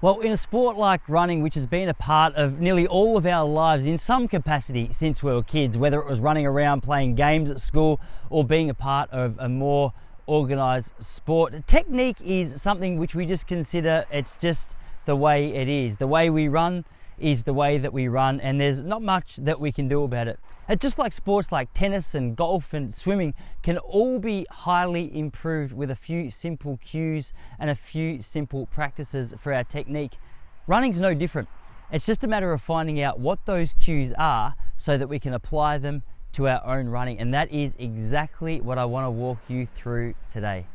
Well, in a sport like running, which has been a part of nearly all of our lives in some capacity since we were kids, whether it was running around playing games at school or being a part of a more organised sport, technique is something which we just consider it's just the way it is. The way we run is the way that we run, and there's not much that we can do about it. And just like sports like tennis and golf and swimming can all be highly improved with a few simple cues and a few simple practices for our technique, running's no different. It's just a matter of finding out what those cues are so that we can apply them to our own running, and that is exactly what I want to walk you through today.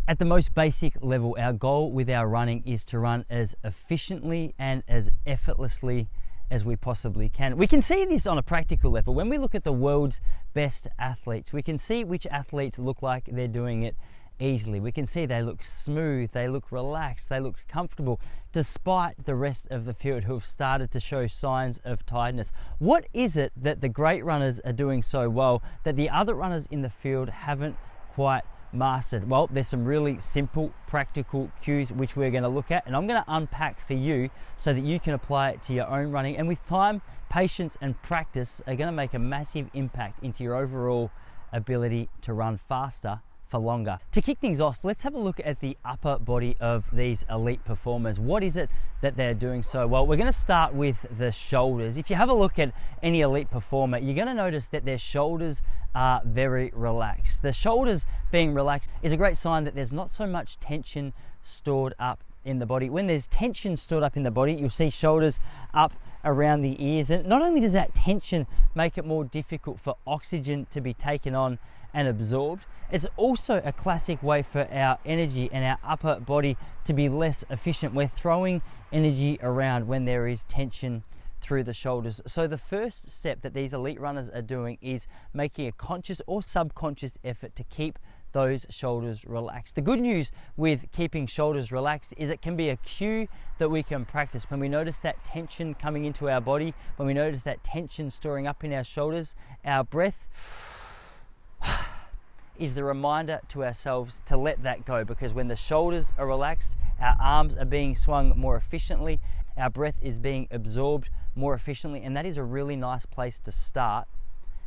At the most basic level, our goal with our running is to run as efficiently and as effortlessly as we possibly can. We can see this on a practical level. When we look at the world's best athletes, we can see which athletes look like they're doing it easily. We can see they look smooth, they look relaxed, they look comfortable, despite the rest of the field who have started to show signs of tiredness. What is it that the great runners are doing so well that the other runners in the field haven't quite mastered? Well, there's some really simple practical cues which we're going to look at, and I'm going to unpack for you so that you can apply it to your own running, and with time, patience and practice are going to make a massive impact into your overall ability to run faster for longer. To kick things off, let's have a look at the upper body of these elite performers. What is it that they're doing so well? We're going to start with the shoulders. If you have a look at any elite performer, you're going to notice that their shoulders are very relaxed. The shoulders being relaxed is a great sign that there's not so much tension stored up in the body. When there's tension stored up in the body, you'll see shoulders up around the ears, and not only does that tension make it more difficult for oxygen to be taken on and absorbed, it's also a classic way for our energy and our upper body to be less efficient. We're throwing energy around when there is tension through the shoulders. So the first step that these elite runners are doing is making a conscious or subconscious effort to keep those shoulders relaxed. The good news with keeping shoulders relaxed is it can be a cue that we can practice. When we notice that tension coming into our body, when we notice that tension storing up in our shoulders, our breath is the reminder to ourselves to let that go, because when the shoulders are relaxed, our arms are being swung more efficiently, our breath is being absorbed more efficiently, and that is a really nice place to start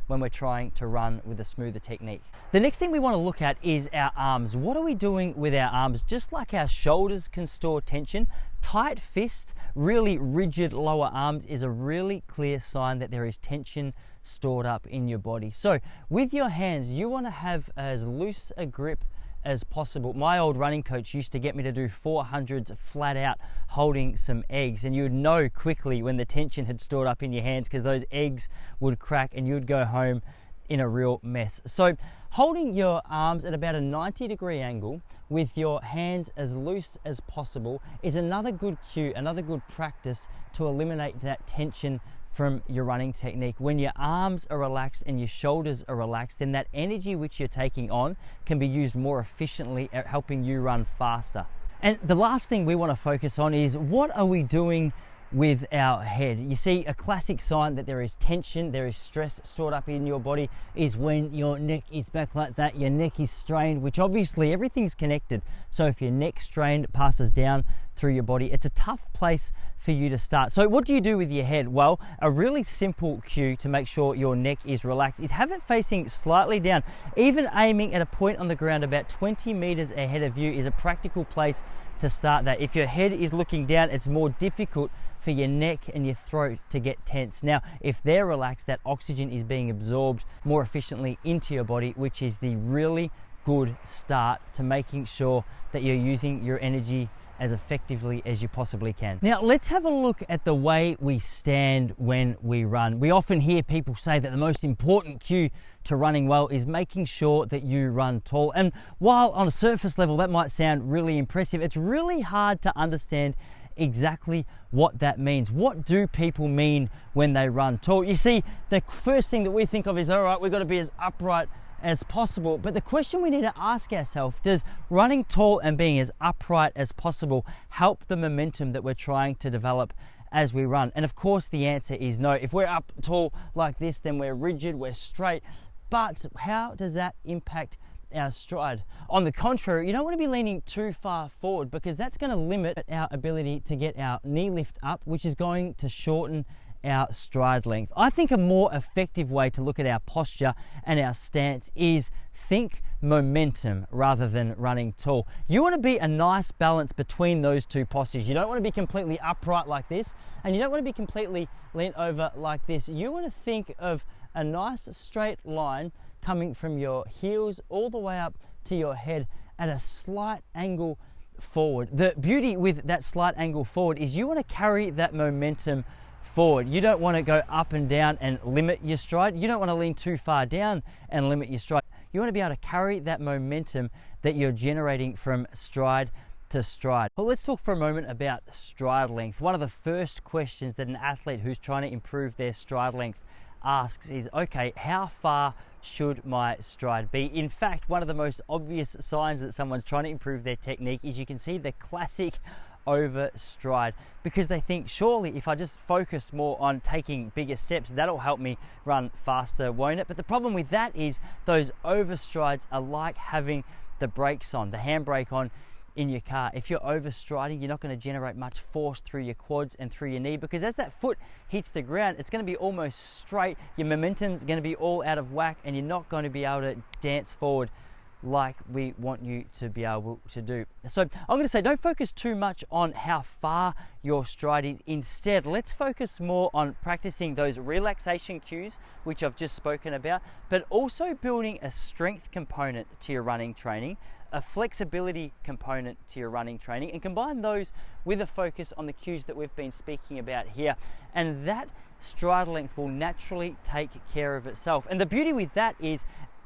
when we're trying to run with a smoother technique. The next thing we want to look at is our arms. What are we doing with our arms? Just like our shoulders can store tension, tight fists, really rigid lower arms is a really clear sign that there is tension stored up in your body. So with your hands, you want to have as loose a grip as possible. My old running coach used to get me to do 400s flat out holding some eggs, and you would know quickly when the tension had stored up in your hands, because those eggs would crack and you'd go home in a real mess. So holding your arms at about a 90-degree angle with your hands as loose as possible is another good cue, another good practice to eliminate that tension from your running technique. When your arms are relaxed and your shoulders are relaxed, then that energy which you're taking on can be used more efficiently at helping you run faster. And the last thing we want to focus on is, what are we doing with our head? You see, a classic sign that there is tension, there is stress stored up in your body is when your neck is back like that, your neck is strained, which obviously everything's connected. So if your neck's strained, it passes down through your body. It's a tough place for you to start. So what do you do with your head? Well, a really simple cue to make sure your neck is relaxed is have it facing slightly down. Even aiming at a point on the ground about 20 meters ahead of you is a practical place to start that. If your head is looking down, it's more difficult for your neck and your throat to get tense. Now, if they're relaxed, that oxygen is being absorbed more efficiently into your body, which is the really good start to making sure that you're using your energy as effectively as you possibly can. Now, let's have a look at the way we stand when we run. We often hear people say that the most important cue to running well is making sure that you run tall. And while on a surface level that might sound really impressive, it's really hard to understand exactly what that means. What do people mean when they run tall? You see, the first thing that we think of is, all right, we've got to be as upright as possible. But the question we need to ask ourselves, does running tall and being as upright as possible help the momentum that we're trying to develop as we run? And of course the answer is no. If we're up tall like this, then we're rigid, we're straight. But how does that impact our stride. On the contrary, you don't want to be leaning too far forward because that's going to limit our ability to get our knee lift up, which is going to shorten our stride length. I think a more effective way to look at our posture and our stance is think momentum rather than running tall. You want to be a nice balance between those two postures. You don't want to be completely upright like this, and you don't want to be completely leant over like this. You want to think of a nice straight line coming from your heels all the way up to your head at a slight angle forward. The beauty with that slight angle forward is you want to carry that momentum forward. You don't want to go up and down and limit your stride. You don't want to lean too far down and limit your stride. You want to be able to carry that momentum that you're generating from stride to stride. Well, let's talk for a moment about stride length. One of the first questions that an athlete who's trying to improve their stride length asks is, okay, how far should my stride be? In fact, one of the most obvious signs that someone's trying to improve their technique is you can see the classic over stride, because they think, surely if I just focus more on taking bigger steps, that'll help me run faster, won't it? But the problem with that is those over strides are like having the brakes on, the handbrake on in your car. If you're overstriding, you're not going to generate much force through your quads and through your knee, because as that foot hits the ground, it's going to be almost straight. Your momentum's going to be all out of whack, and you're not going to be able to dance forward like we want you to be able to do. So I'm going to say, don't focus too much on how far your stride is. Instead, let's focus more on practicing those relaxation cues, which I've just spoken about, but also building a strength component to your running training, a flexibility component to your running training, and combine those with a focus on the cues that we've been speaking about here. And that stride length will naturally take care of itself. And the beauty with that is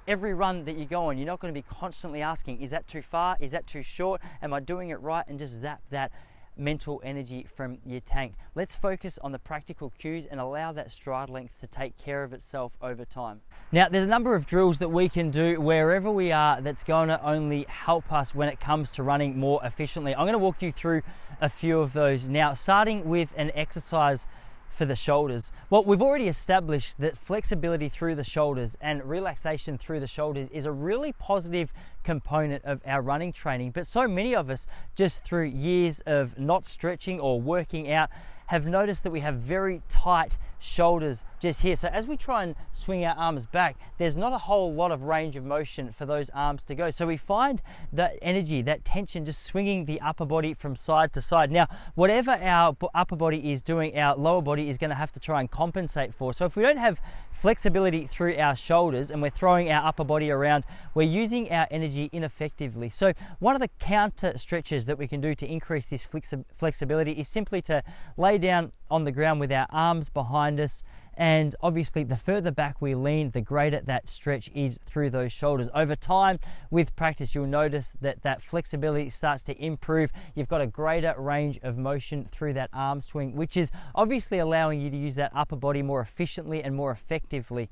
every run that you go on, you're not going to be constantly asking, is that too far? Is that too short? Am I doing it right? And just zap that mental energy from your tank. Let's focus on the practical cues and allow that stride length to take care of itself over time. Now, there's a number of drills that we can do wherever we are that's going to only help us when it comes to running more efficiently. I'm going to walk you through a few of those now, starting with an exercise for the shoulders. Well, we've already established that flexibility through the shoulders and relaxation through the shoulders is a really positive component of our running training, but so many of us, just through years of not stretching or working out, have noticed that we have very tight shoulders just here. So as we try and swing our arms back, there's not a whole lot of range of motion for those arms to go. So we find that energy, that tension, just swinging the upper body from side to side. Now, whatever our upper body is doing, our lower body is going to have to try and compensate for. So if we don't have flexibility through our shoulders and we're throwing our upper body around, we're using our energy ineffectively. So one of the counter stretches that we can do to increase this flexibility is simply to lay down on the ground with our arms behind us, and obviously the further back we lean, the greater that stretch is through those shoulders. Over time, with practice, you'll notice that that flexibility starts to improve. You've got a greater range of motion through that arm swing, which is obviously allowing you to use that upper body more efficiently and more effectively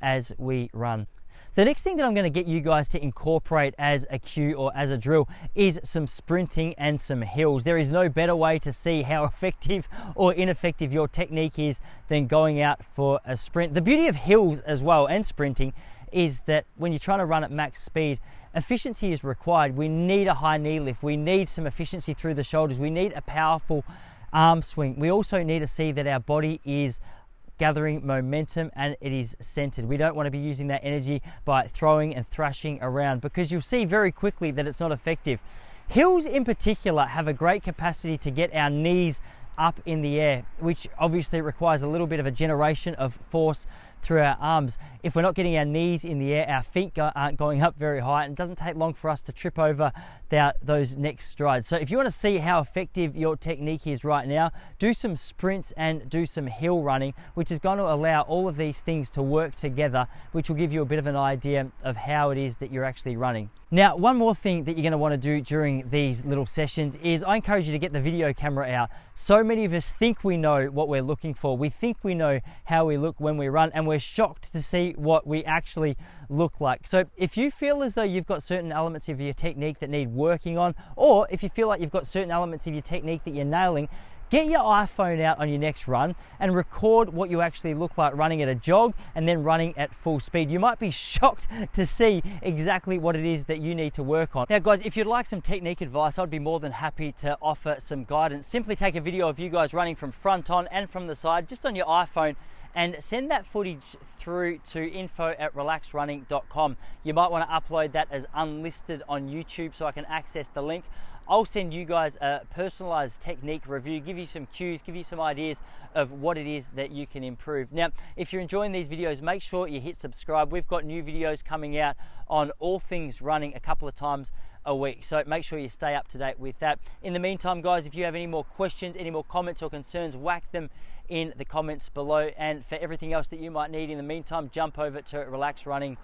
as we run. The next thing that I'm going to get you guys to incorporate as a cue or as a drill is some sprinting and some hills. There is no better way to see how effective or ineffective your technique is than going out for a sprint. The beauty of hills as well and sprinting is that when you're trying to run at max speed, efficiency is required. We need a high knee lift. We need some efficiency through the shoulders. We need a powerful arm swing. We also need to see that our body is gathering momentum and it is centered. We don't want to be using that energy by throwing and thrashing around, because you'll see very quickly that it's not effective. Hills in particular have a great capacity to get our knees up in the air, which obviously requires a little bit of a generation of force through our arms. If we're not getting our knees in the air, our feet aren't going up very high, and it doesn't take long for us to trip over those next strides. So if you want to see how effective your technique is right now, do some sprints and do some hill running, which is going to allow all of these things to work together, which will give you a bit of an idea of how it is that you're actually running. Now, one more thing that you're going to want to do during these little sessions is I encourage you to get the video camera out. So many of us think we know what we're looking for. We think we know how we look when we run, and we're shocked to see what we actually look like. So if you feel as though you've got certain elements of your technique that need working on, or if you feel like you've got certain elements of your technique that you're nailing, Get your iPhone out on your next run and record what you actually look like running at a jog and then running at full speed. You might be shocked to see exactly what it is that you need to work on. Now guys, if you'd like some technique advice, I'd be more than happy to offer some guidance. Simply take a video of you guys running from front on and from the side, just on your iPhone, and send that footage through to info@relaxedrunning.com. You might want to upload that as unlisted on YouTube so I can access the link. I'll send you guys a personalized technique review, give you some cues, give you some ideas of what it is that you can improve. Now, if you're enjoying these videos, make sure you hit subscribe. We've got new videos coming out on all things running a couple of times a week, so make sure you stay up to date with that. In the meantime, guys, if you have any more questions, any more comments or concerns, whack them in the comments below. And for everything else that you might need in the meantime, jump over to relaxedrunning.com.